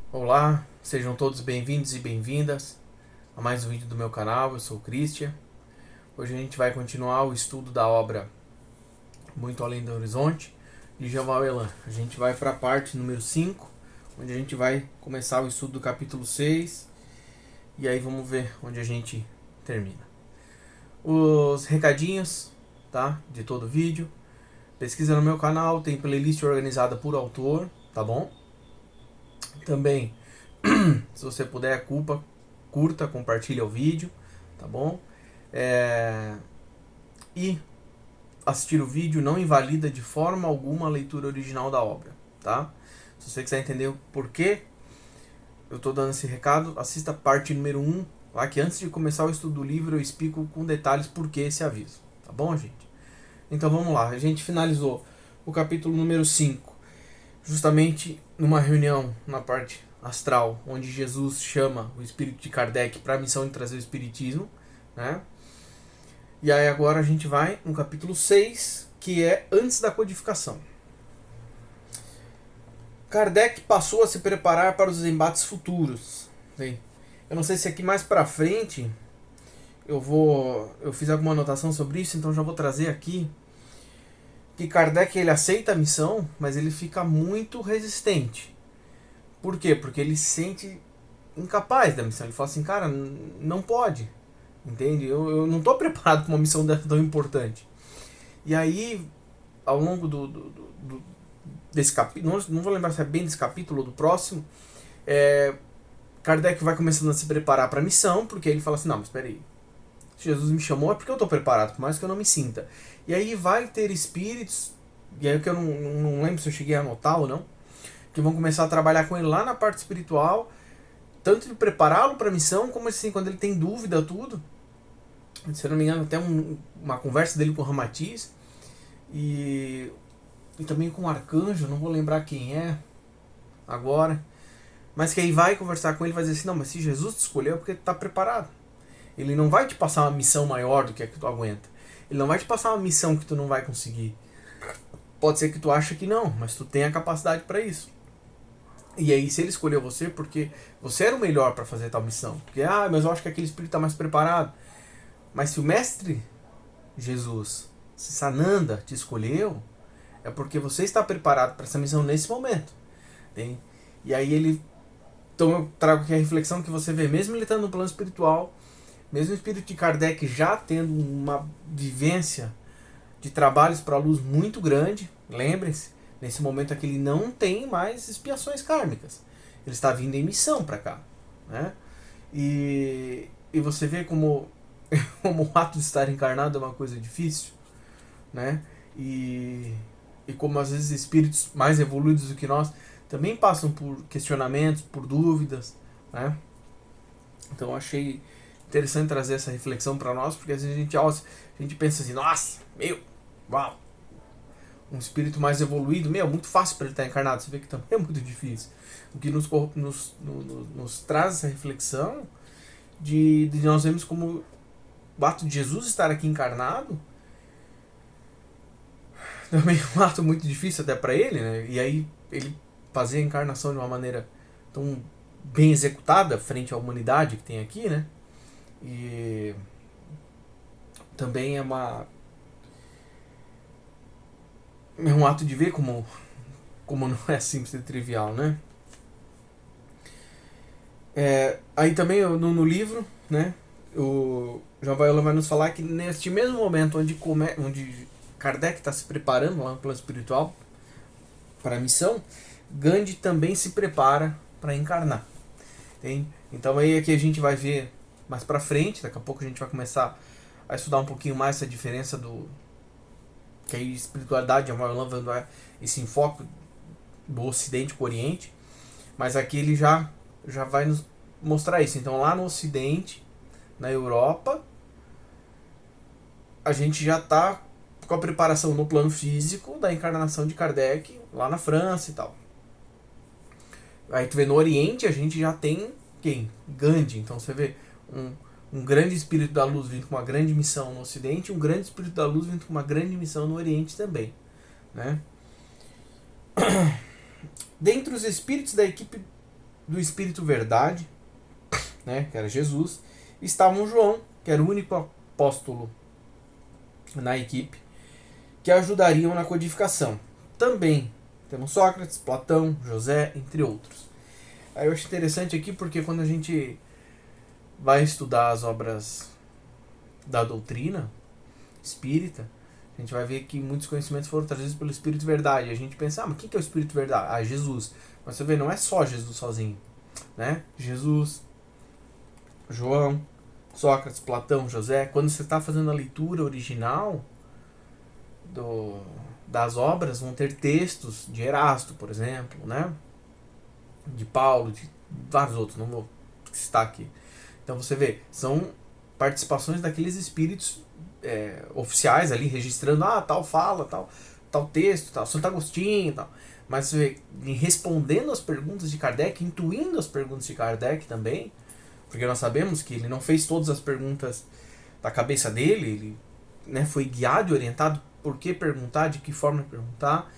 Olá, sejam todos bem-vindos e bem-vindas a mais um vídeo do meu canal. Eu sou o Christian. Hoje a gente vai continuar o estudo da obra Muito Além do Horizonte, de Jean Valjean. A gente vai para a parte número 5, onde a gente vai começar o estudo do capítulo 6, e aí vamos ver onde a gente termina. Os recadinhos, tá, de todo o vídeo. Pesquisa no meu canal, tem playlist organizada por autor, tá bom? Também, se você puder, curta, compartilha o vídeo, tá bom? E assistir o vídeo não invalida de forma alguma a leitura original da obra, tá? Se você quiser entender o porquê eu tô dando esse recado, assista a parte número 1, lá que antes de começar o estudo do livro eu explico com detalhes por que esse aviso, tá bom, gente? Então vamos lá, a gente finalizou o capítulo número 5, justamente numa reunião na parte astral, onde Jesus chama o espírito de Kardec para a missão de trazer o espiritismo, né? E aí agora a gente vai no capítulo 6, que é antes da codificação. Kardec passou a se preparar para os embates futuros. Bem, eu não sei se aqui mais para frente eu fiz alguma anotação sobre isso, então já vou trazer aqui que Kardec ele aceita a missão, mas ele fica muito resistente. Por quê? Porque ele se sente incapaz da missão. Ele fala assim, cara, não pode. Entende? Eu não estou preparado para uma missão tão importante. E aí, ao longo desse capítulo, não vou lembrar se é bem desse capítulo ou do próximo, Kardec vai começando a se preparar para a missão, porque ele fala assim, não, mas espera aí, se Jesus me chamou é porque eu estou preparado, por mais que eu não me sinta. E aí vai ter espíritos, e aí que eu não lembro se eu cheguei a anotar ou não, que vão começar a trabalhar com ele lá na parte espiritual, tanto de prepará-lo para a missão, como assim, quando ele tem dúvida, tudo. Se eu não me engano, até uma conversa dele com o Ramatiz, e também com o arcanjo, não vou lembrar quem é agora, mas que aí vai conversar com ele e vai dizer assim, não, mas se Jesus te escolheu é porque tu tá preparado. Ele não vai te passar uma missão maior do que a que tu aguenta. Ele não vai te passar uma missão que tu não vai conseguir. Pode ser que tu acha que não, mas tu tem a capacidade para isso. E aí, se ele escolheu você, porque você era o melhor para fazer tal missão. Porque, mas eu acho que aquele espírito tá mais preparado. Mas se o mestre Jesus, se Sananda te escolheu, é porque você está preparado para essa missão nesse momento. Tem? E aí ele. Então eu trago aqui a reflexão que você vê, mesmo ele estando no plano espiritual, mesmo o espírito de Kardec já tendo uma vivência de trabalhos para a luz muito grande, lembrem-se, nesse momento aqui ele não tem mais expiações kármicas. Ele está vindo em missão para cá. Né? E você vê como, como o ato de estar encarnado é uma coisa difícil. Né? E como às vezes espíritos mais evoluídos do que nós também passam por questionamentos, por dúvidas. Né? Então eu achei interessante trazer essa reflexão para nós, porque às vezes a gente pensa assim, nossa, uau, um espírito mais evoluído, muito fácil para ele estar encarnado. Você vê que também é muito difícil. O que nos traz essa reflexão de nós vemos como o ato de Jesus estar aqui encarnado também é um ato muito difícil até para ele, né? E aí ele fazer a encarnação de uma maneira tão bem executada frente à humanidade que tem aqui, né? E também é um ato de ver como não é simples e trivial, né? Aí também no livro, né? O Jean Valjean vai nos falar que neste mesmo momento onde Kardec está se preparando lá no plano espiritual para a missão, Gandhi também se prepara para encarnar. Tem? Então aí aqui a gente vai ver mais para frente, daqui a pouco a gente vai começar a estudar um pouquinho mais essa diferença do que a espiritualidade, a Valjean vai esse enfoque do Ocidente com o Oriente, mas aqui ele já vai nos mostrar isso. Então lá no Ocidente, na Europa, a gente já está com a preparação no plano físico da encarnação de Kardec lá na França e tal. Aí tu vê no Oriente a gente já tem quem? Gandhi. Então você vê um grande espírito da luz vindo com uma grande missão no Ocidente, um grande espírito da luz vindo com uma grande missão no Oriente também, né? Dentre os espíritos da equipe do Espírito Verdade, né, que era Jesus, estavam João, que era o único apóstolo na equipe, que ajudariam na codificação. Também temos Sócrates, Platão, José, entre outros. Aí eu acho interessante aqui porque quando a gente vai estudar as obras da doutrina espírita, a gente vai ver que muitos conhecimentos foram trazidos pelo Espírito Verdade. E a gente pensa, mas quem que é o Espírito Verdade? Ah, Jesus. Mas você vê, não é só Jesus sozinho, né? Jesus, João, Sócrates, Platão, José. Quando você está fazendo a leitura original das obras, vão ter textos de Erasto, por exemplo, né? De Paulo, de vários outros, não vou citar aqui. Então você vê, são participações daqueles espíritos oficiais ali, registrando, tal fala, tal texto, tal, Santo Agostinho, tal. Mas você vê, respondendo as perguntas de Kardec, intuindo as perguntas de Kardec também, porque nós sabemos que ele não fez todas as perguntas da cabeça dele, ele, né, foi guiado e orientado por que perguntar, de que forma perguntar.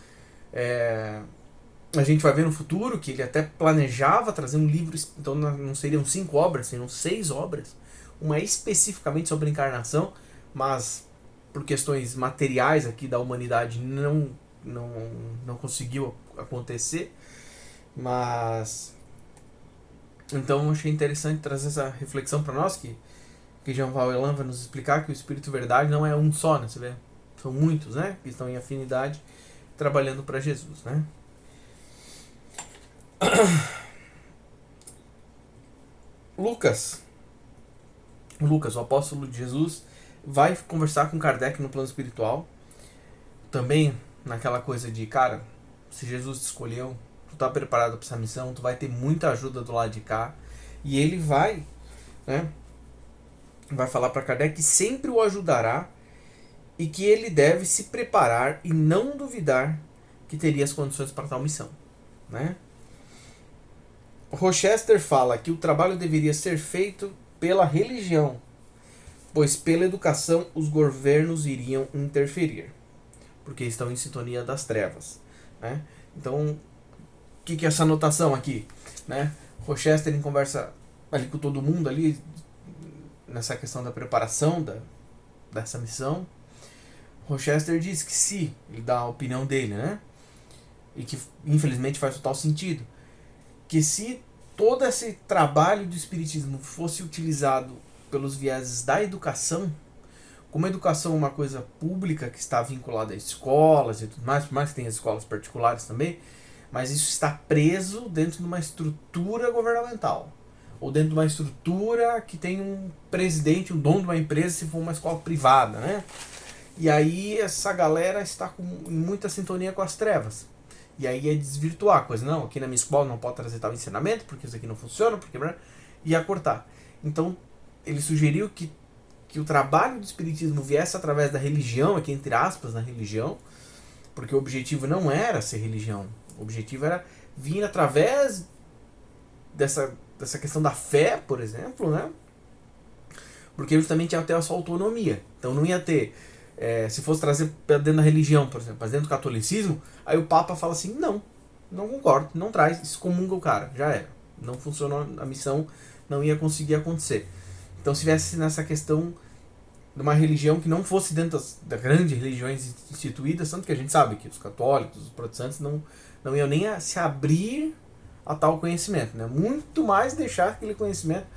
A gente vai ver no futuro que ele até planejava trazer um livro, então não seriam 5 obras, seriam 6 obras, uma especificamente sobre encarnação, mas por questões materiais aqui da humanidade não conseguiu acontecer. Mas então eu achei interessante trazer essa reflexão para nós, que Jean Paul Elan vai nos explicar que o Espírito Verdade não é um só, né? Você vê, são muitos, né, que estão em afinidade trabalhando para Jesus, né? Lucas, o apóstolo de Jesus, vai conversar com Kardec no plano espiritual, também naquela coisa de, cara, se Jesus te escolheu, tu tá preparado para essa missão, tu vai ter muita ajuda do lado de cá, e ele vai, né, vai falar para Kardec que sempre o ajudará e que ele deve se preparar e não duvidar que teria as condições para tal missão, né? Rochester fala que o trabalho deveria ser feito pela religião, pois pela educação os governos iriam interferir, porque estão em sintonia das trevas, né? Então, o que é essa anotação aqui, né? Rochester em conversa ali com todo mundo ali nessa questão da preparação dessa missão. Rochester diz que se ele dá a opinião dele, né? E que infelizmente faz total sentido, que se todo esse trabalho do espiritismo fosse utilizado pelos vieses da educação, como a educação é uma coisa pública que está vinculada a escolas e tudo mais, por mais que tenha escolas particulares também, mas isso está preso dentro de uma estrutura governamental, ou dentro de uma estrutura que tem um presidente, um dono de uma empresa, se for uma escola privada, né? E aí essa galera está em muita sintonia com as trevas. E aí é desvirtuar a coisa. Não, aqui na minha escola não pode trazer tal ensinamento, porque isso aqui não funciona, porque ia cortar. Então, ele sugeriu que o trabalho do espiritismo viesse através da religião, aqui entre aspas, na religião, porque o objetivo não era ser religião. O objetivo era vir através dessa questão da fé, por exemplo, né? Porque justamente ia ter a sua autonomia. Então não ia ter... se fosse trazer dentro da religião, por exemplo, mas dentro do catolicismo, aí o Papa fala assim, não concordo, não traz, excomunga o cara, já era. Não funcionou, a missão não ia conseguir acontecer. Então se tivesse nessa questão de uma religião que não fosse dentro das grandes religiões instituídas, tanto que a gente sabe que os católicos, os protestantes não iam nem se abrir a tal conhecimento, né? Muito mais deixar aquele conhecimento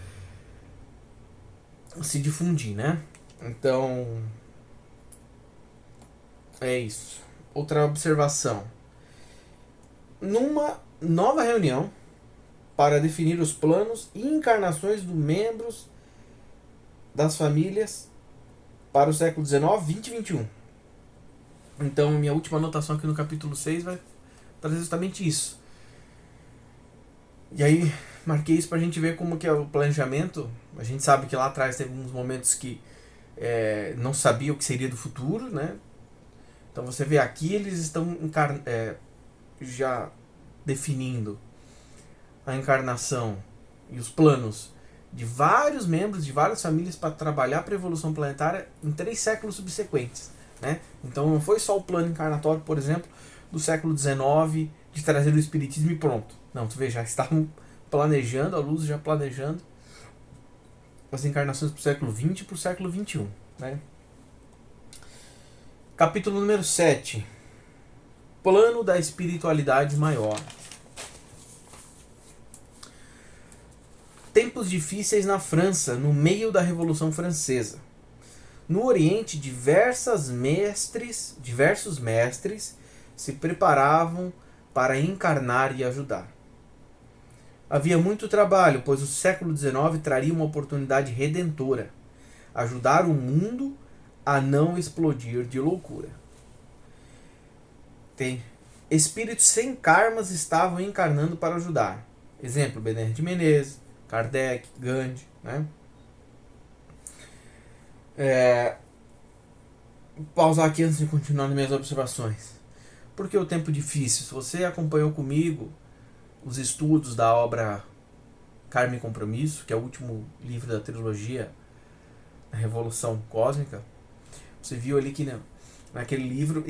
se difundir, né? Então... é isso. Outra observação. Numa nova reunião para definir os planos e encarnações dos membros das famílias para o século XIX, XX e XXI. Então, minha última anotação aqui no capítulo 6 vai trazer justamente isso. E aí, marquei isso para a gente ver como que é o planejamento. A gente sabe que lá atrás teve uns momentos que não sabia o que seria do futuro, né? Então você vê aqui, eles estão já definindo a encarnação e os planos de vários membros de várias famílias para trabalhar para a evolução planetária em 3 séculos subsequentes, né? Então não foi só o plano encarnatório, por exemplo, do século XIX, de trazer o espiritismo e pronto. Não, tu vê, já estavam planejando, a luz já planejando as encarnações para o século XX e para o século XXI. Né? Capítulo número 7. Plano da espiritualidade maior. Tempos difíceis na França, no meio da Revolução Francesa. No Oriente, diversos mestres se preparavam para encarnar e ajudar. Havia muito trabalho, pois o século XIX traria uma oportunidade redentora: ajudar o mundo a não explodir de loucura. Espíritos sem karmas estavam encarnando para ajudar. Exemplo, Bezerra de Menezes, Kardec, Gandhi. Né? Pausar aqui antes de continuar nas minhas observações. Por que o tempo difícil? Se você acompanhou comigo os estudos da obra Karma e Compromisso, que é o último livro da trilogia A Revolução Cósmica, você viu ali que naquele livro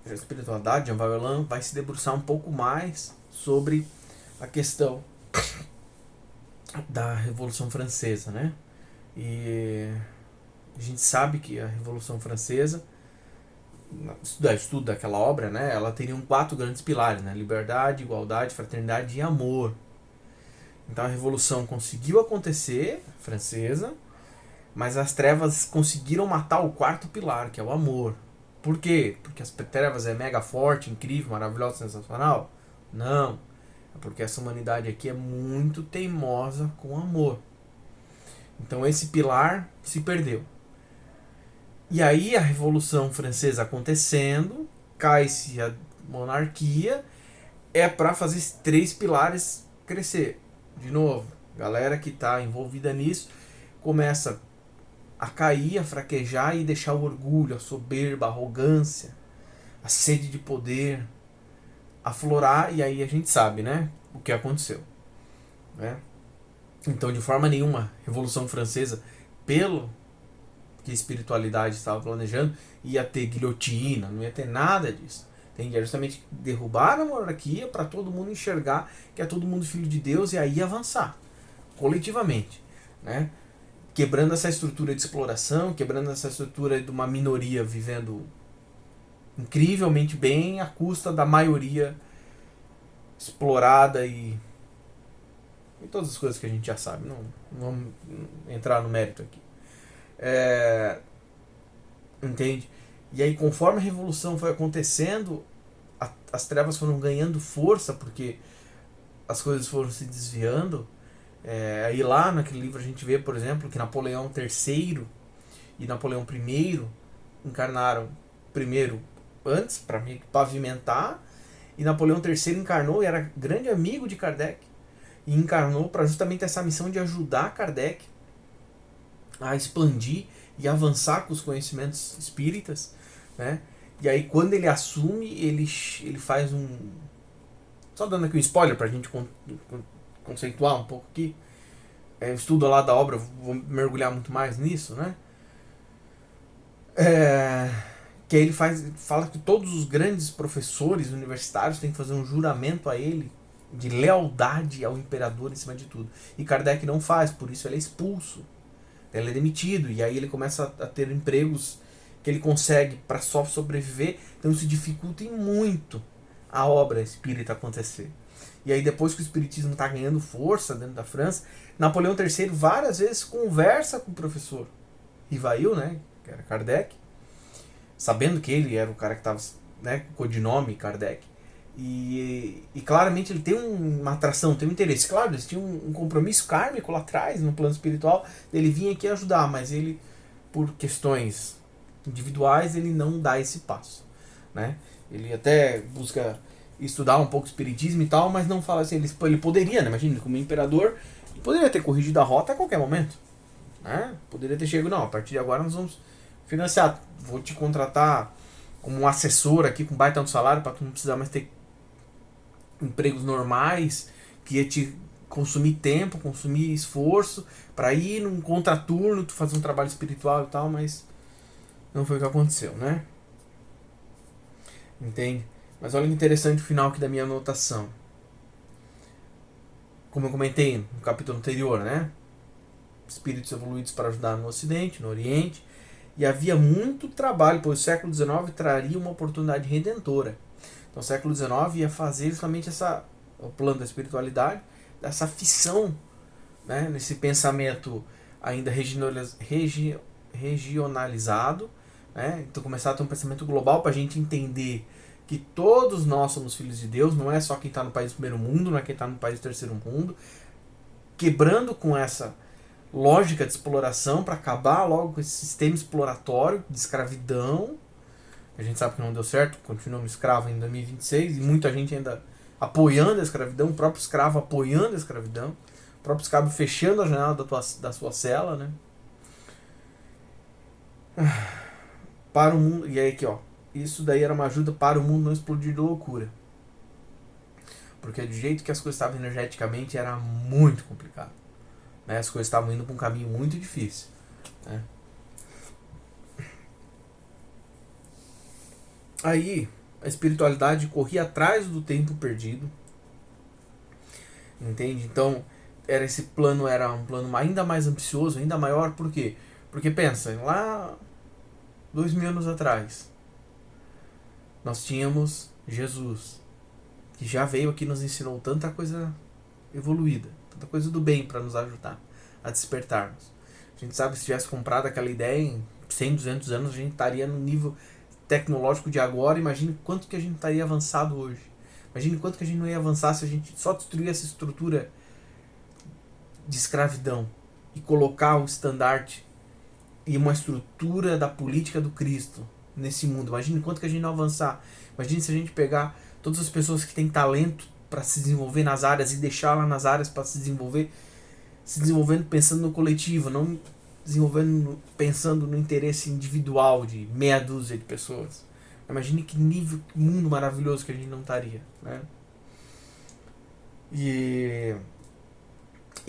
a espiritualidade, Jean Valjean, vai se debruçar um pouco mais sobre a questão da Revolução Francesa, né? E a gente sabe que a Revolução Francesa, estudo daquela obra, né, ela teria 4 grandes pilares, né? Liberdade, igualdade, fraternidade e amor. Então a Revolução conseguiu acontecer, francesa, mas as trevas conseguiram matar o 4º pilar, que é o amor. Por quê? Porque as trevas é mega forte, incrível, maravilhosa, sensacional? Não. É porque essa humanidade aqui é muito teimosa com amor. Então esse pilar se perdeu. E aí a Revolução Francesa acontecendo, cai-se a monarquia, é para fazer esses 3 pilares crescer. De novo, galera que está envolvida nisso começa a cair, a fraquejar e deixar o orgulho, a soberba, a arrogância, a sede de poder aflorar, e aí a gente sabe, né, o que aconteceu. Né? Então, de forma nenhuma, a Revolução Francesa, pelo que a espiritualidade estava planejando, ia ter guilhotina, não ia ter nada disso. Tem que justamente derrubar a monarquia para todo mundo enxergar que é todo mundo filho de Deus e aí avançar coletivamente, né? Quebrando essa estrutura de exploração, quebrando essa estrutura de uma minoria vivendo incrivelmente bem à custa da maioria explorada e todas as coisas que a gente já sabe. Não vamos entrar no mérito aqui. Entende? E aí, conforme a revolução foi acontecendo, as trevas foram ganhando força, porque as coisas foram se desviando. Aí lá naquele livro a gente vê, por exemplo, que Napoleão III e Napoleão I encarnaram primeiro antes, para pavimentar, e Napoleão III encarnou e era grande amigo de Kardec, e encarnou para justamente essa missão de ajudar Kardec a expandir e avançar com os conhecimentos espíritas, né? E aí quando ele assume, ele faz um... Só dando aqui um spoiler pra gente conceituar um pouco aqui. O estudo lá da obra, vou mergulhar muito mais nisso, né? Que aí ele fala que todos os grandes professores universitários têm que fazer um juramento a ele de lealdade ao imperador em cima de tudo. E Kardec não faz, por isso ele é expulso. Ele é demitido, e aí ele começa a ter empregos que ele consegue para só sobreviver, então isso dificulta muito a obra espírita acontecer. E aí depois que o espiritismo está ganhando força dentro da França, Napoleão III várias vezes conversa com o professor Rivail, né, que era Kardec, sabendo que ele era o cara que estava, né, com o codinome Kardec, e claramente ele tem uma atração, tem um interesse. Claro, eles tinham um compromisso kármico lá atrás, no plano espiritual, ele vinha aqui ajudar, mas ele, por questões individuais, ele não dá esse passo, né? Ele até busca estudar um pouco o espiritismo e tal, mas não fala assim, ele poderia, né? Imagina, como imperador, ele poderia ter corrigido a rota a qualquer momento, né? Poderia ter chegado, não, a partir de agora nós vamos financiar, vou te contratar como um assessor aqui com baita no salário para tu não precisar mais ter empregos normais, que ia te consumir tempo, consumir esforço para ir num contraturno, tu fazer um trabalho espiritual e tal, mas não foi o que aconteceu, né? Entende? Mas olha que interessante o final aqui da minha anotação. como eu comentei no capítulo anterior, né? Espíritos evoluídos para ajudar no Ocidente, no Oriente, e havia muito trabalho, pois o século XIX traria uma oportunidade redentora. Então o século XIX ia fazer justamente o plano da espiritualidade, essa fissão, né, nesse pensamento ainda regionalizado, né? Então começar a ter um pensamento global para a gente entender que todos nós somos filhos de Deus, não é só quem está no país do primeiro mundo, não é quem está no país do terceiro mundo, quebrando com essa lógica de exploração para acabar logo com esse sistema exploratório de escravidão. A gente sabe que não deu certo, continuamos escravos em 2026 e muita gente ainda apoiando a escravidão, o próprio escravo apoiando a escravidão, o próprio escravo fechando a janela da sua cela, né? Para o mundo, e aí aqui, ó, isso daí era uma ajuda para o mundo não explodir de loucura. Porque do jeito que as coisas estavam energeticamente era muito complicado. Né? As coisas estavam indo para um caminho muito difícil. Né? Aí a espiritualidade corria atrás do tempo perdido. Entende? Então esse plano era um plano ainda mais ambicioso, ainda maior. Por quê? Porque pensa, lá 2000 anos atrás nós tínhamos Jesus, que já veio aqui e nos ensinou tanta coisa evoluída, tanta coisa do bem para nos ajudar a despertarmos. A gente sabe que se tivesse comprado aquela ideia em 100, 200 anos, a gente estaria no nível tecnológico de agora. Imagine quanto que a gente estaria avançado hoje. Imagine quanto que a gente não ia avançar se a gente só destruir essa estrutura de escravidão e colocar um estandarte e uma estrutura da política do Cristo nesse mundo. Imagine quanto que a gente não avançar. Imagine se a gente pegar todas as pessoas que têm talento para se desenvolver nas áreas e deixar lá nas áreas para se desenvolvendo pensando no coletivo, não desenvolvendo pensando no interesse individual de meia dúzia de pessoas. Imagine que nível, que mundo maravilhoso que a gente não estaria, né? E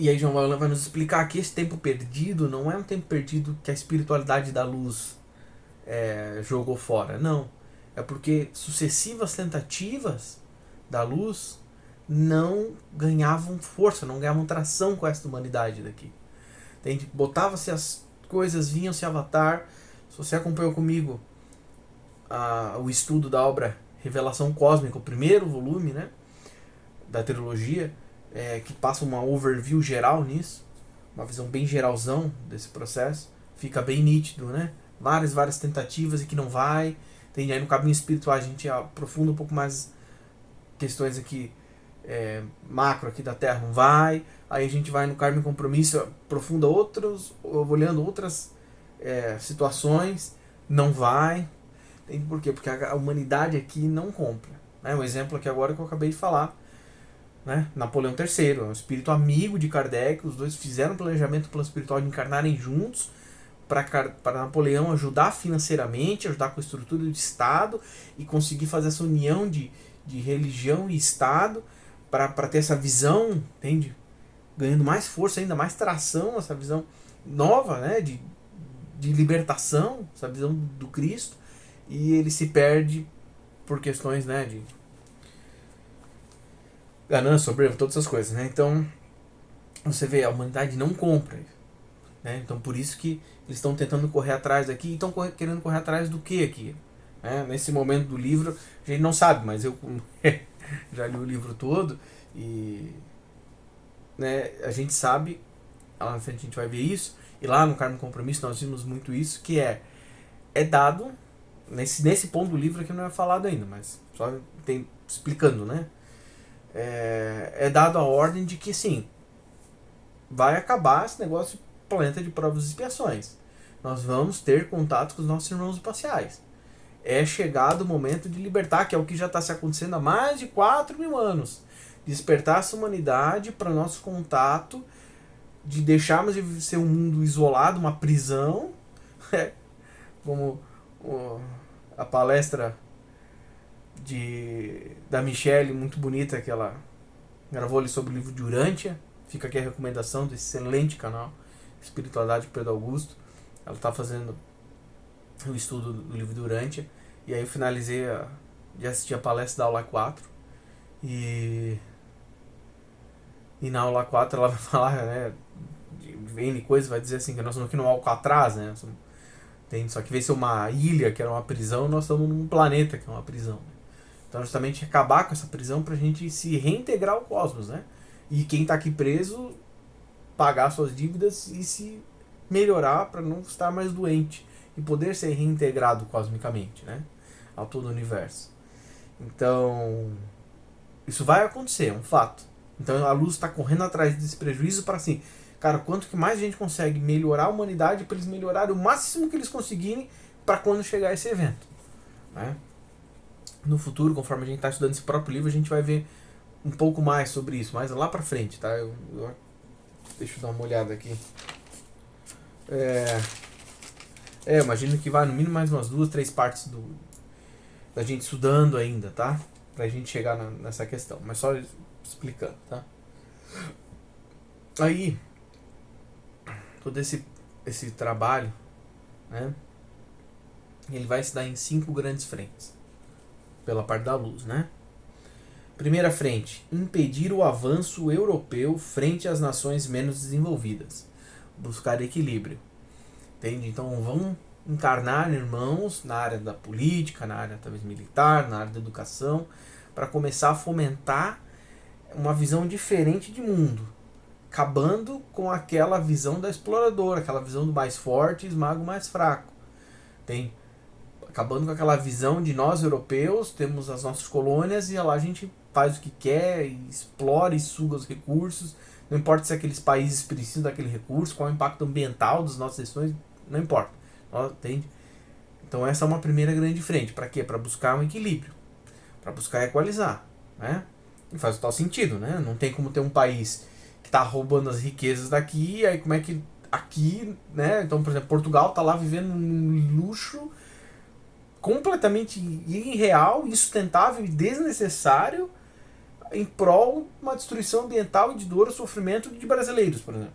aí João Valente vai nos explicar que esse tempo perdido não é um tempo perdido que a espiritualidade da luz jogou fora, não. É porque sucessivas tentativas da luz não ganhavam força, não ganhavam tração com essa humanidade daqui. Entende? Botava-se as coisas, vinham-se Avatar. Se você acompanhou comigo o estudo da obra Revelação Cósmica, o primeiro volume, né, da trilogia, que passa uma overview geral nisso, uma visão bem geralzão desse processo, fica bem nítido, né? Várias tentativas e que não vai. Tem aí no caminho espiritual a gente aprofunda um pouco mais questões aqui macro aqui da Terra, não vai. Aí a gente vai no Karma e Compromisso, aprofunda olhando outras situações, não vai. Por quê? Porque a humanidade aqui não compra. Né? Um exemplo aqui agora que eu acabei de falar. Né? Napoleão III, um espírito amigo de Kardec, os dois fizeram um planejamento, plano espiritual de encarnarem juntos para Napoleão ajudar financeiramente, ajudar com a estrutura do Estado e conseguir fazer essa união de religião e Estado para ter essa visão, entende? Ganhando mais força, ainda mais tração, essa visão nova, né? de libertação, essa visão do Cristo, e ele se perde por questões, né, de ganância, soberba, todas essas coisas, né? Então, você vê, a humanidade não compra isso, né? Então, por isso que eles estão tentando correr atrás aqui, e estão querendo correr atrás do que aqui? Né? Nesse momento do livro, a gente não sabe, mas eu já li o livro todo, e né, a gente sabe, lá na frente a gente vai ver isso, e lá no Karma e Compromisso nós vimos muito isso, que é dado, nesse ponto do livro aqui não é falado ainda, mas só explicando, né? É dado a ordem de que sim, vai acabar esse negócio de planeta de provas e expiações. Nós vamos ter contato com os nossos irmãos espaciais. É chegado o momento de libertar, que é o que já está se acontecendo há mais de 4.000 anos. Despertar essa humanidade para o nosso contato, de deixarmos de ser um mundo isolado, uma prisão, como a palestra da Michelle, muito bonita, que ela gravou ali sobre o livro de Urântia. Fica aqui a recomendação do excelente canal Espiritualidade Pedro Augusto. Ela está fazendo o estudo do livro de Urântia. E aí eu finalizei de assistir a palestra da aula 4. E E na aula 4 ela vai falar, né, de N coisa, vai dizer assim, que nós estamos aqui no Alcatraz, né? Tem, só que em vez de ser uma ilha, que era uma prisão, nós estamos num planeta, que é uma prisão. Então, justamente acabar com essa prisão pra gente se reintegrar ao cosmos, né? E quem tá aqui preso, pagar suas dívidas e se melhorar para não estar mais doente e poder ser reintegrado cosmicamente, né? Ao todo o universo. Então, isso vai acontecer, é um fato. Então, a luz está correndo atrás desse prejuízo para assim, cara, quanto que mais a gente consegue melhorar a humanidade para eles melhorarem o máximo que eles conseguirem para quando chegar esse evento, né? No futuro, conforme a gente está estudando esse próprio livro, a gente vai ver um pouco mais sobre isso, mas lá para frente, tá? Deixa eu dar uma olhada aqui. Imagino que vai no mínimo mais umas 2, 3 partes da gente estudando ainda, tá? Pra gente chegar nessa questão. Mas só explicando, tá? Aí, todo esse trabalho, né? Ele vai se dar em 5 grandes frentes. Pela parte da luz, né? Primeira frente, impedir o avanço europeu frente às nações menos desenvolvidas. Buscar equilíbrio. Entende? Então vão encarnar irmãos na área da política, na área talvez militar, na área da educação, para começar a fomentar uma visão diferente de mundo, acabando com aquela visão da exploradora, aquela visão do mais forte e esmaga o mais fraco. Tem acabando com aquela visão de nós europeus temos as nossas colônias e lá a gente faz o que quer, e explora e suga os recursos, não importa se aqueles países precisam daquele recurso, qual é o impacto ambiental das nossas decisões, não importa. Entende? Então essa é uma primeira grande frente. Para quê? Para buscar um equilíbrio, para buscar equalizar, né? E faz total sentido, né? Não tem como ter um país que está roubando as riquezas daqui, aí como é que aqui, né? Então, por exemplo, Portugal está lá vivendo um luxo completamente irreal, insustentável e desnecessário em prol de uma destruição ambiental e de dor e sofrimento de brasileiros, por exemplo.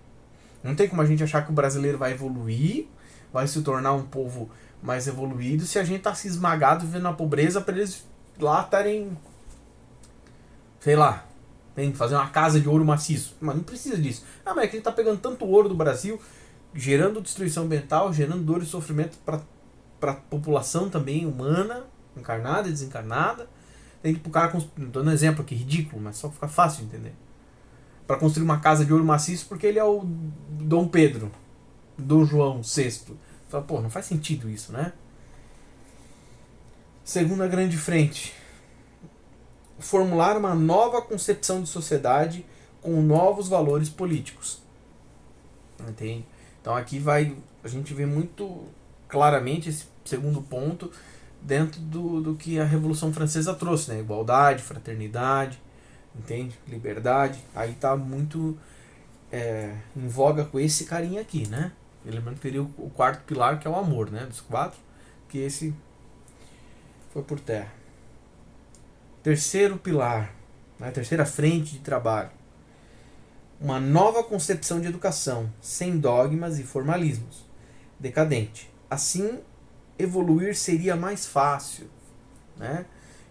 Não tem como a gente achar que o brasileiro vai evoluir, vai se tornar um povo mais evoluído se a gente tá se esmagado vivendo na pobreza para eles lá estarem, sei lá, tem que fazer uma casa de ouro maciço. Mas não precisa disso. Mas é que a gente tá pegando tanto ouro do Brasil, gerando destruição ambiental, gerando dor e sofrimento para a população também humana, encarnada e desencarnada. Tem que ir pro cara, dando um exemplo aqui, ridículo, mas só fica fácil de entender. Para construir uma casa de ouro maciço porque ele é o Dom Pedro, Dom João VI. Fala, pô, não faz sentido isso, né? Segunda grande frente. Formular uma nova concepção de sociedade com novos valores políticos. Entende? Então aqui a gente vê muito claramente esse segundo ponto dentro do que a Revolução Francesa trouxe, né? Igualdade, fraternidade, entende? Liberdade. Aí tá muito em voga com esse carinha aqui, né? Lembrando que teria o quarto pilar, que é o amor, né? Dos 4, que esse foi por terra. Terceiro pilar, né? Terceira frente de trabalho. Uma nova concepção de educação, sem dogmas e formalismos. Decadente. Assim, evoluir seria mais fácil, né?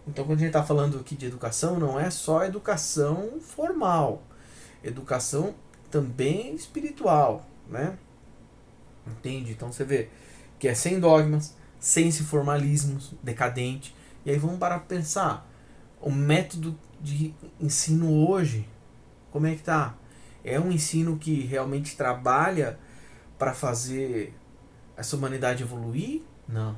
Então, quando a gente está falando aqui de educação, não é só educação formal. Educação também espiritual, né? Entende? Então você vê que é sem dogmas, sem esse formalismos, decadente. E aí vamos parar para pensar. O método de ensino hoje, como é que tá? É um ensino que realmente trabalha para fazer essa humanidade evoluir? Não.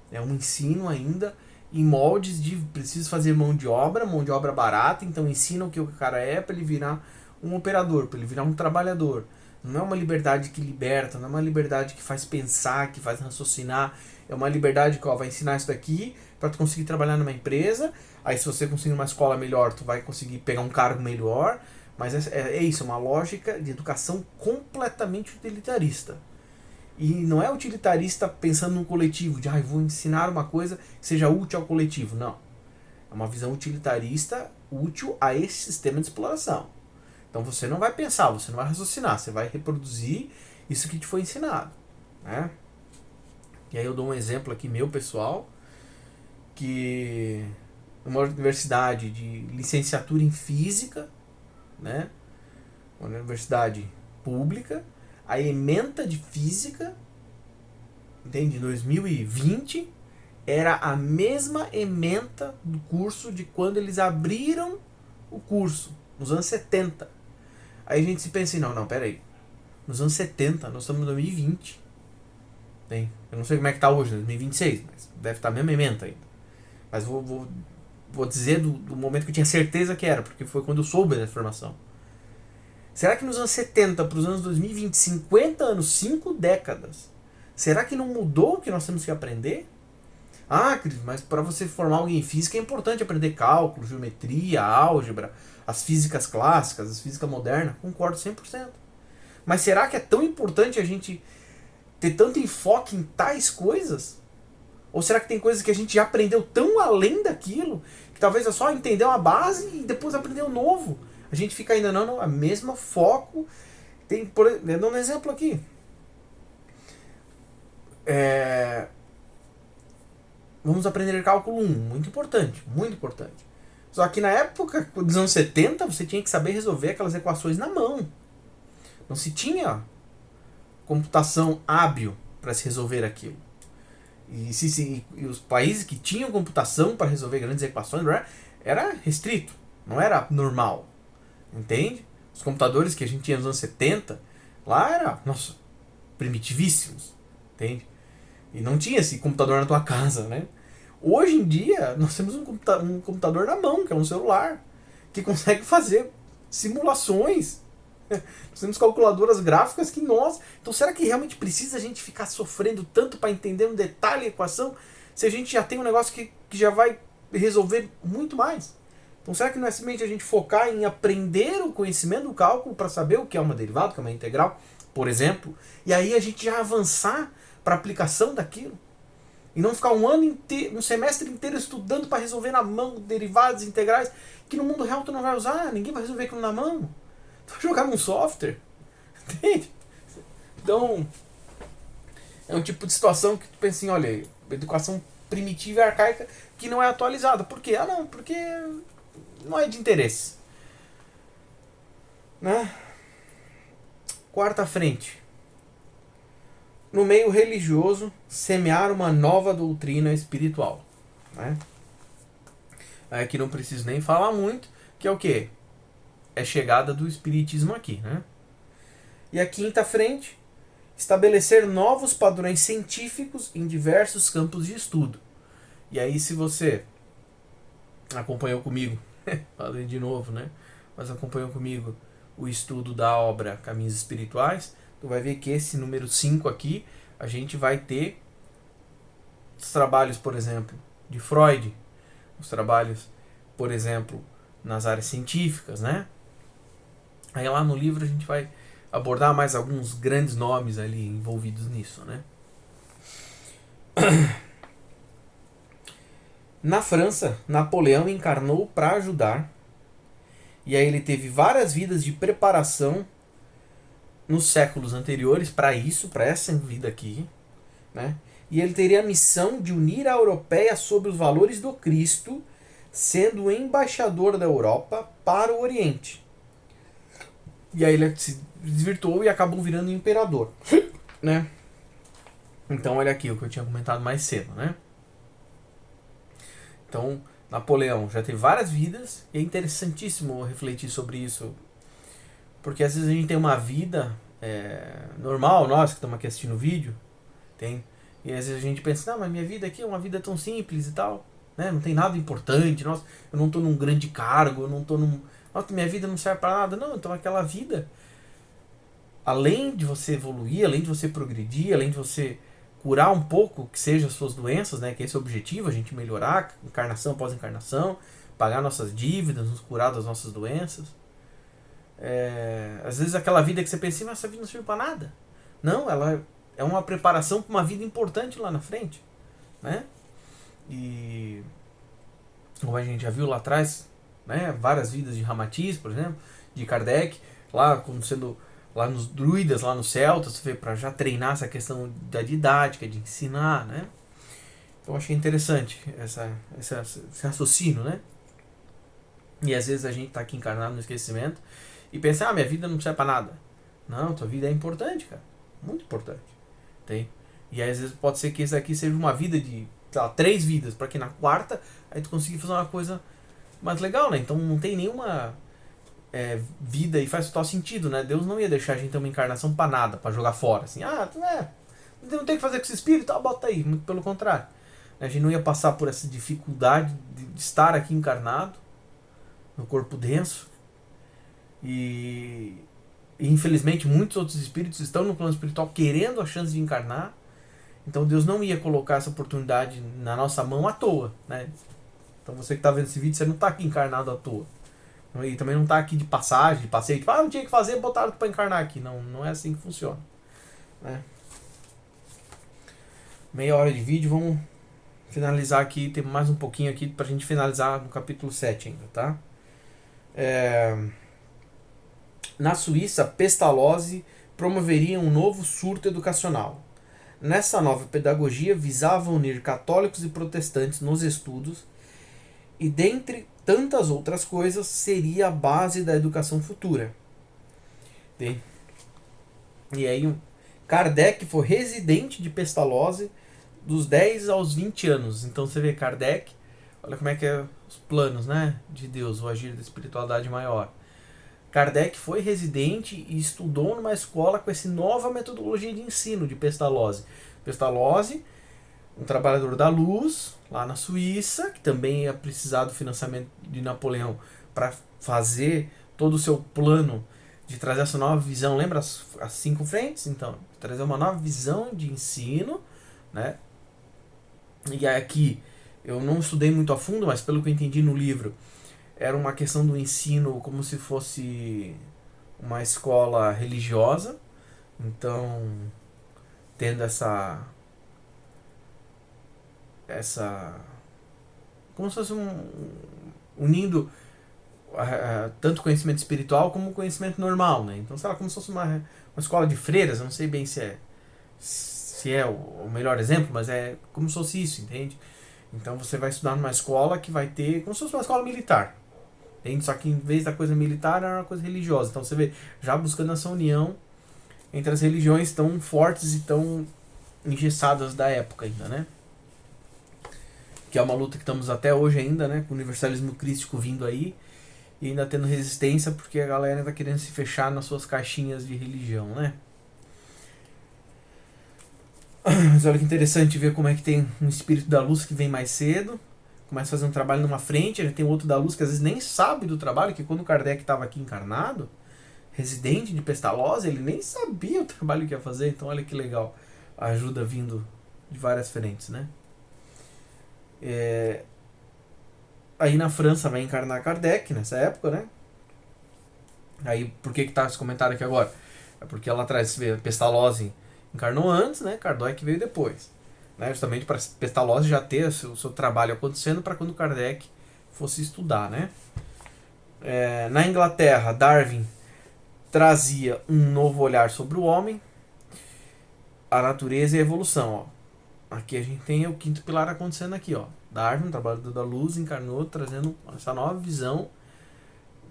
É um ensino ainda em moldes de preciso fazer mão de obra barata, então ensina o que o cara é para ele virar um operador, para ele virar um trabalhador. Não é uma liberdade que liberta, não é uma liberdade que faz pensar, que faz raciocinar. É uma liberdade que vai ensinar isso daqui para tu conseguir trabalhar numa empresa. Aí se você conseguir uma escola melhor, tu vai conseguir pegar um cargo melhor. Mas é isso, é uma lógica de educação completamente utilitarista. E não é utilitarista pensando no coletivo, de vou ensinar uma coisa que seja útil ao coletivo. Não. É uma visão utilitarista útil a esse sistema de exploração. Então você não vai pensar, você não vai raciocinar, você vai reproduzir isso que te foi ensinado, né? E aí eu dou um exemplo aqui meu pessoal, que uma universidade de licenciatura em física, né? Uma universidade pública, a ementa de física, entende? Em 2020 era a mesma ementa do curso de quando eles abriram o curso, nos anos 70. Aí a gente se pensa assim, não, peraí. Nos anos 70, nós estamos em 2020. Bem, eu não sei como é que tá hoje, 2026, mas deve estar a mesma ementa ainda. Mas vou dizer do momento que eu tinha certeza que era, porque foi quando eu soube da informação. Será que nos anos 70 para os anos 2020, 50 anos, 5 décadas, será que não mudou o que nós temos que aprender? Ah, Cris, mas para você formar alguém em física é importante aprender cálculo, geometria, álgebra, as físicas clássicas, as físicas modernas. Concordo 100%. Mas será que é tão importante a gente ter tanto enfoque em tais coisas? Ou será que tem coisas que a gente já aprendeu tão além daquilo que talvez é só entender uma base e depois aprender o novo? A gente fica ainda não, a mesma foco. Tem, dando um exemplo aqui. Vamos aprender cálculo 1, muito importante, muito importante. Só que na época dos anos 70 você tinha que saber resolver aquelas equações na mão. Não se tinha computação hábil para se resolver aquilo. E os países que tinham computação para resolver grandes equações era restrito, não era normal. Entende? Os computadores que a gente tinha nos anos 70, lá era, nossa, primitivíssimos. Entende? E não tinha esse computador na tua casa, né? Hoje em dia, nós temos um computador na mão, que é um celular, que consegue fazer simulações. Nós temos calculadoras gráficas que nós... Então será que realmente precisa a gente ficar sofrendo tanto para entender um detalhe a equação, se a gente já tem um negócio que já vai resolver muito mais? Então será que não é simplesmente a gente focar em aprender o conhecimento do cálculo para saber o que é uma derivada, o que é uma integral, por exemplo, e aí a gente já avançar para a aplicação daquilo? E não ficar um ano inteiro, um semestre inteiro estudando para resolver na mão derivadas integrais que no mundo real tu não vai usar, ninguém vai resolver aquilo na mão. Tu vai jogar num software. Entende? Então, é um tipo de situação que tu pensa assim, olha, educação primitiva e arcaica que não é atualizada. Por quê? Ah, não, porque não é de interesse. Né? Quarta frente. No meio religioso, semear uma nova doutrina espiritual. Né? Aqui não preciso nem falar muito, que é o quê? É chegada do espiritismo aqui. Né? E a quinta frente, estabelecer novos padrões científicos em diversos campos de estudo. E aí, se você acompanhou comigo, falei de novo, né? Mas acompanhou comigo o estudo da obra Caminhos Espirituais, tu vai ver que esse número 5 aqui, a gente vai ter os trabalhos, por exemplo, de Freud, os trabalhos, por exemplo, nas áreas científicas, né? Aí lá no livro a gente vai abordar mais alguns grandes nomes ali envolvidos nisso, né? Na França, Napoleão encarnou para ajudar, e aí ele teve várias vidas de preparação nos séculos anteriores para isso, para essa vida aqui, né? E ele teria a missão de unir a europeia sob os valores do Cristo, sendo o embaixador da Europa para o Oriente. E aí ele se desvirtuou e acabou virando imperador, né? Então olha aqui o que eu tinha comentado mais cedo, né? Então Napoleão já teve várias vidas e é interessantíssimo refletir sobre isso, porque às vezes a gente tem uma vida normal, nós que estamos aqui assistindo o vídeo, tem, e às vezes a gente pensa, não, mas minha vida aqui é uma vida tão simples e tal, né? Não tem nada importante, nossa, eu não estou num grande cargo, eu não estou num... Nossa, minha vida não serve para nada. Não, então aquela vida, além de você evoluir, além de você progredir, além de você curar um pouco que sejam as suas doenças, né? Que esse é o objetivo, a gente melhorar, encarnação após encarnação, pagar nossas dívidas, nos curar das nossas doenças. Às vezes aquela vida que você pensa, mas essa vida não serve para nada. Não, ela é uma preparação para uma vida importante lá na frente, né? E como a gente já viu lá atrás, né, várias vidas de Ramatiz, por exemplo, de Kardec, lá como sendo lá nos druidas, lá nos celtas, para já treinar essa questão da didática, de ensinar, né? Então eu achei interessante esse raciocínio, né? E às vezes a gente está aqui encarnado no esquecimento e pensa, minha vida não serve pra nada. Não, tua vida é importante, cara. Muito importante. Tem? E aí, às vezes pode ser que esse aqui seja uma vida de, sei lá, 3 vidas, para que na quarta aí tu consiga fazer uma coisa mais legal, né? Então não tem nenhuma vida e faz total sentido, né? Deus não ia deixar a gente ter uma encarnação pra nada, pra jogar fora, assim, não tem o que fazer com esse espírito, bota aí. Muito pelo contrário. A gente não ia passar por essa dificuldade de estar aqui encarnado, no corpo denso, e infelizmente muitos outros espíritos estão no plano espiritual querendo a chance de encarnar. Então Deus não ia colocar essa oportunidade na nossa mão à toa, né? Então você que está vendo esse vídeo, você não está aqui encarnado à toa. E também não está aqui de passagem, de passeio, tipo, não tinha que fazer, botaram para encarnar aqui. Não, não é assim que funciona, né? Meia hora de vídeo, vamos finalizar aqui, tem mais um pouquinho aqui pra gente finalizar no capítulo 7 ainda, tá? Na Suíça, Pestalozzi promoveria um novo surto educacional. Nessa nova pedagogia visava unir católicos e protestantes nos estudos e, dentre tantas outras coisas, seria a base da educação futura. E aí, Kardec foi residente de Pestalozzi dos 10 aos 20 anos. Então você vê Kardec, olha como é que é os planos, né, de Deus, o agir da espiritualidade maior. Kardec foi residente e estudou numa escola com essa nova metodologia de ensino de Pestalozzi. Pestalozzi, um trabalhador da luz, lá na Suíça, que também ia precisar do financiamento de Napoleão para fazer todo o seu plano de trazer essa nova visão. Lembra as 5 frentes? Então, trazer uma nova visão de ensino, né? E aqui, eu não estudei muito a fundo, mas pelo que eu entendi no livro, era uma questão do ensino como se fosse uma escola religiosa. Então, tendo essa como se fosse unindo tanto conhecimento espiritual como conhecimento normal, né? Então, sei lá, como se fosse uma escola de freiras. Eu não sei bem se é o melhor exemplo, mas é como se fosse isso, entende? Então você vai estudar numa escola que vai ter como se fosse uma escola militar, entende? Só que em vez da coisa militar era uma coisa religiosa. Então você vê, já buscando essa união entre as religiões tão fortes e tão engessadas da época ainda, né? Que é uma luta que estamos até hoje ainda, né? Com o universalismo crístico vindo aí e ainda tendo resistência porque a galera está querendo se fechar nas suas caixinhas de religião, né? Mas olha que interessante ver como é que tem um espírito da luz que vem mais cedo, começa a fazer um trabalho numa frente, a gente tem outro da luz que às vezes nem sabe do trabalho, que quando o Kardec estava aqui encarnado, residente de Pestalozzi, ele nem sabia o trabalho que ia fazer. Então olha que legal, a ajuda vindo de várias frentes, né? Aí na França vai encarnar Kardec nessa época, né? Aí por que tá esse comentário aqui agora? É porque lá atrás você vê Pestalozzi encarnou antes, né? Kardec veio depois, né? Justamente para Pestalozzi já ter o seu trabalho acontecendo para quando Kardec fosse estudar, né? Na Inglaterra, Darwin trazia um novo olhar sobre o homem, a natureza e a evolução. Ó. Aqui a gente tem o quinto pilar acontecendo aqui, ó. Darwin, trabalhador da luz, encarnou trazendo essa nova visão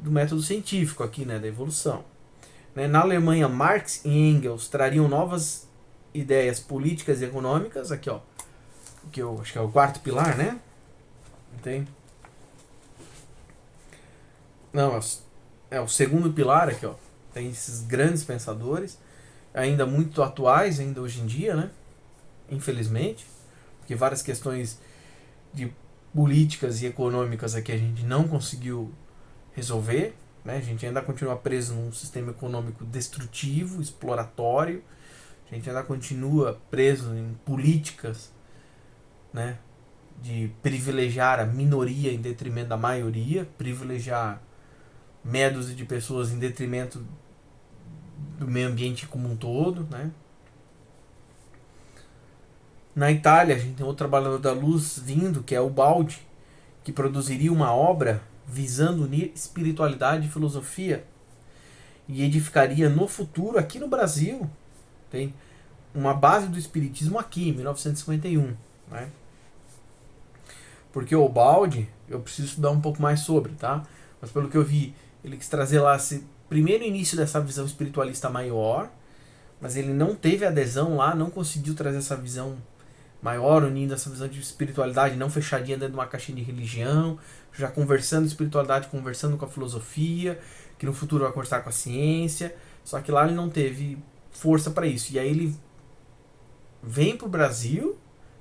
do método científico aqui, né, da evolução. Na Alemanha, Marx e Engels trariam novas ideias políticas e econômicas, aqui ó, que eu acho que é o quarto pilar, né? Tem? Não, é o segundo pilar aqui, ó. Tem esses grandes pensadores, ainda muito atuais, ainda hoje em dia, né? Infelizmente, porque várias questões de políticas e econômicas aqui a gente não conseguiu resolver, né? A gente ainda continua preso num sistema econômico destrutivo, exploratório. A gente ainda continua preso em políticas, né, de privilegiar a minoria em detrimento da maioria, privilegiar meia dúzia de pessoas em detrimento do meio ambiente como um todo, né? Na Itália, a gente tem outro trabalhador da luz vindo, que é o Baldi, que produziria uma obra visando unir espiritualidade e filosofia e edificaria no futuro, aqui no Brasil, tem uma base do espiritismo aqui, em 1951, né? Porque o Baldi, eu preciso estudar um pouco mais sobre, tá? Mas pelo que eu vi, ele quis trazer lá primeiro início dessa visão espiritualista maior, mas ele não teve adesão lá, não conseguiu trazer essa visão maior, unindo essa visão de espiritualidade não fechadinha dentro de uma caixinha de religião, já conversando espiritualidade, conversando com a filosofia, que no futuro vai conversar com a ciência, só que lá ele não teve força para isso. E aí ele vem para o Brasil,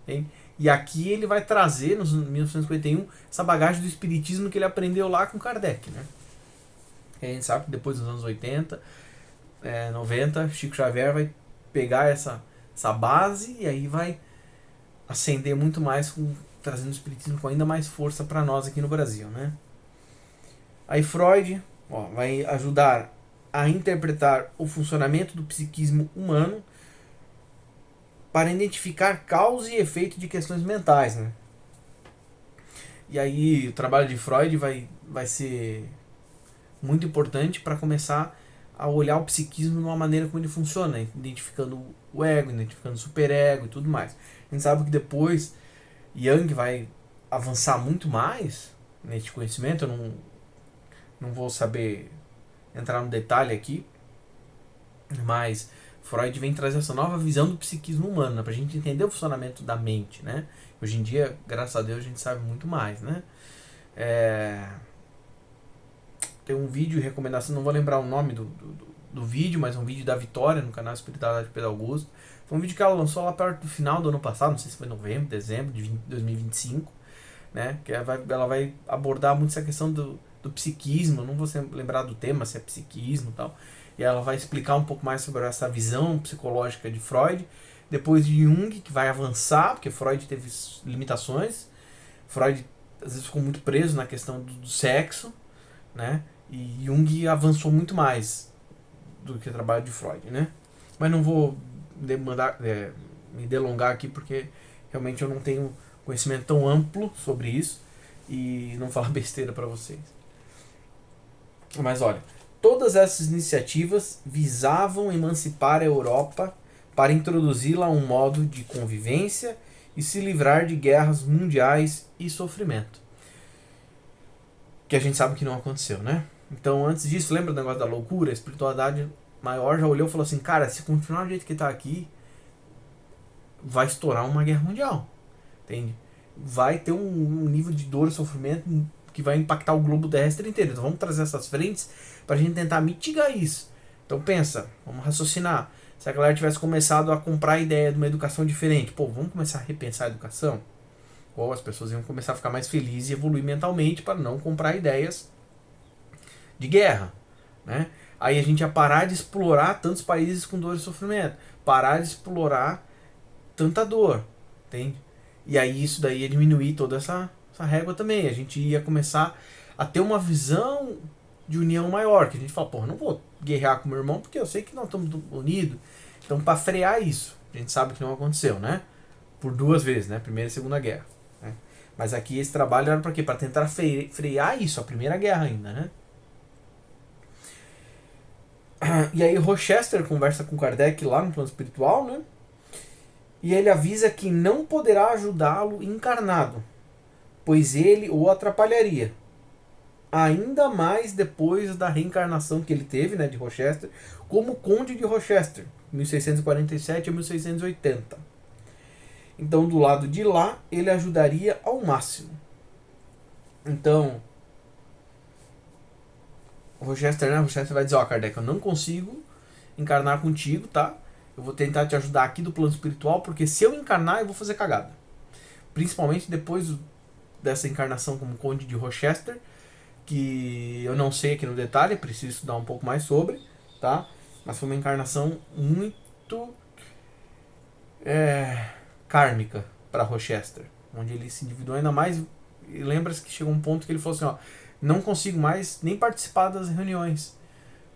hein? E aqui ele vai trazer, nos 1951, essa bagagem do espiritismo que ele aprendeu lá com Kardec, né? E a gente sabe que depois dos anos 80, 90, Chico Xavier vai pegar essa base e aí vai ascender muito mais, trazendo o espiritismo com ainda mais força para nós aqui no Brasil, né? Aí Freud vai ajudar a interpretar o funcionamento do psiquismo humano para identificar causa e efeito de questões mentais, né? E aí o trabalho de Freud vai ser muito importante para começar a olhar o psiquismo de uma maneira como ele funciona, identificando o ego, identificando o superego e tudo mais. A gente sabe que depois Jung vai avançar muito mais nesse conhecimento, eu não vou saber entrar no detalhe aqui, mas Freud vem trazer essa nova visão do psiquismo humano, né, para a gente entender o funcionamento da mente, né? Hoje em dia, graças a Deus, a gente sabe muito mais, né? Tem um vídeo, recomendação, não vou lembrar o nome do vídeo, mas é um vídeo da Vitória, no canal Espiritualidade de Pedro Augusto. Foi um vídeo que ela lançou lá perto do final do ano passado, não sei se foi novembro, dezembro de 2025, né? Que ela vai abordar muito essa questão do psiquismo, não vou lembrar do tema, se é psiquismo e tal. E ela vai explicar um pouco mais sobre essa visão psicológica de Freud. Depois de Jung, que vai avançar, porque Freud teve limitações. Freud às vezes ficou muito preso na questão do sexo, né? E Jung avançou muito mais do que o trabalho de Freud, né? Mas não vou me delongar aqui, porque realmente eu não tenho conhecimento tão amplo sobre isso e não falar besteira para vocês. Mas olha, todas essas iniciativas visavam emancipar a Europa para introduzi-la a um modo de convivência e se livrar de guerras mundiais e sofrimento. Que a gente sabe que não aconteceu, né? Então, antes disso, lembra do negócio da loucura? A espiritualidade maior já olhou e falou assim, cara, se continuar do jeito que está aqui, vai estourar uma guerra mundial. Entende? Vai ter um nível de dor e sofrimento que vai impactar o globo terrestre inteiro. Então vamos trazer essas frentes para a gente tentar mitigar isso. Então pensa, vamos raciocinar. Se a galera tivesse começado a comprar a ideia de uma educação diferente, vamos começar a repensar a educação? Ou as pessoas iam começar a ficar mais felizes e evoluir mentalmente para não comprar ideias de guerra, né? Aí a gente ia parar de explorar tantos países com dor e sofrimento, parar de explorar tanta dor, entende? E aí isso daí ia diminuir toda essa régua também. A gente ia começar a ter uma visão de união maior, que a gente fala, não vou guerrear com meu irmão porque eu sei que nós estamos unidos. Então, para frear isso, a gente sabe que não aconteceu, né? Por 2 vezes, né? Primeira e Segunda Guerra. Né? Mas aqui esse trabalho era para quê? Para tentar frear isso, a Primeira Guerra ainda, né? E aí Rochester conversa com Kardec lá no plano espiritual, né? E ele avisa que não poderá ajudá-lo encarnado, pois ele o atrapalharia. Ainda mais depois da reencarnação que ele teve, né, de Rochester, como Conde de Rochester, 1647 a 1680. Então, do lado de lá, ele ajudaria ao máximo. Então, Rochester vai dizer, Kardec, eu não consigo encarnar contigo, tá? Eu vou tentar te ajudar aqui do plano espiritual, porque se eu encarnar, eu vou fazer cagada. Principalmente depois dessa encarnação como Conde de Rochester, que eu não sei aqui no detalhe, preciso estudar um pouco mais sobre, tá? Mas foi uma encarnação muito kármica para Rochester, onde ele se endividou ainda mais. E lembra-se que chegou um ponto que ele falou assim, não consigo mais nem participar das reuniões,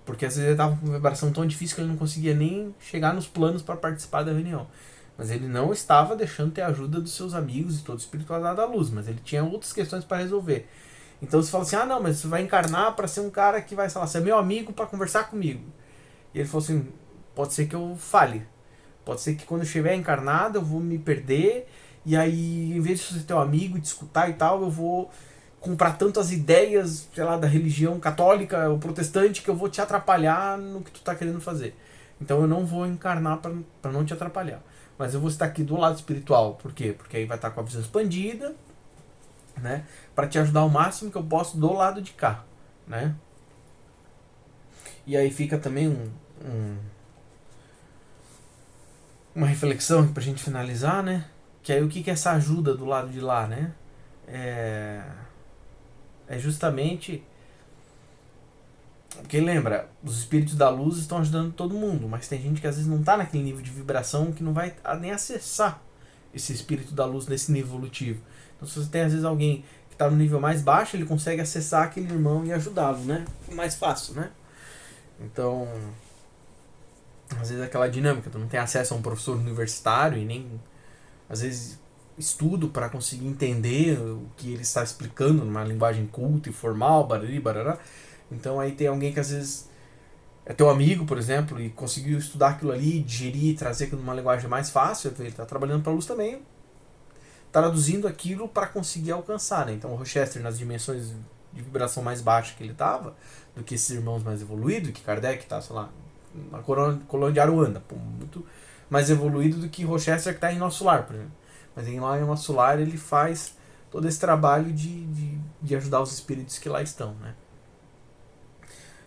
porque às vezes ele estava com uma vibração tão difícil que ele não conseguia nem chegar nos planos para participar da reunião. Mas ele não estava deixando ter a ajuda dos seus amigos e toda a espiritualidade da luz, mas ele tinha outras questões para resolver. Então você fala assim, não, mas você vai encarnar para ser um cara que vai, sei lá, ser meu amigo para conversar comigo. E ele falou assim, pode ser que eu fale. Pode ser que quando eu estiver encarnado eu vou me perder, e aí em vez de ser teu amigo e te escutar e tal, eu vou comprar tantas ideias, sei lá, da religião católica ou protestante que eu vou te atrapalhar no que tu tá querendo fazer. Então eu não vou encarnar para não te atrapalhar. Mas eu vou estar aqui do lado espiritual. Por quê? Porque aí vai estar com a visão expandida, né? Para te ajudar o máximo que eu posso do lado de cá, né? E aí fica também uma reflexão pra gente finalizar, né? Que aí o que é essa ajuda do lado de lá, né? É justamente porque lembra, os espíritos da luz estão ajudando todo mundo, mas tem gente que às vezes não está naquele nível de vibração que não vai nem acessar esse espírito da luz nesse nível evolutivo. Então se você tem às vezes alguém que está no nível mais baixo, ele consegue acessar aquele irmão e ajudá-lo, né? Mais fácil, né? Então, às vezes aquela dinâmica, tu não tem acesso a um professor universitário e nem às vezes estudo para conseguir entender o que ele está explicando numa linguagem culta e formal, barari, barará. Então aí tem alguém que às vezes é teu amigo, por exemplo, e conseguiu estudar aquilo ali, digerir, trazer aquilo numa linguagem mais fácil, ele está trabalhando para a luz também, traduzindo aquilo para conseguir alcançar, né? Então o Rochester, nas dimensões de vibração mais baixa que ele estava, do que esses irmãos mais evoluídos, que Kardec está, sei lá, na colônia de Aruanda, muito mais evoluído do que Rochester que está em Nosso Lar, por exemplo. Mas lá em Nosso Lar ele faz todo esse trabalho de ajudar os espíritos que lá estão, né?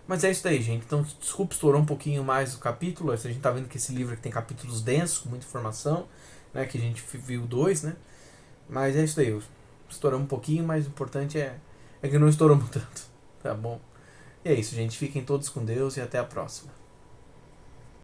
Mas é isso daí, gente. Então, desculpa, estourou um pouquinho mais o capítulo. A gente tá vendo que esse livro aqui tem capítulos densos, com muita informação, né? Que a gente viu 2, né? Mas é isso daí. Estouramos um pouquinho, mas o importante é que não estouramos tanto. Tá bom? E é isso, gente. Fiquem todos com Deus e até a próxima.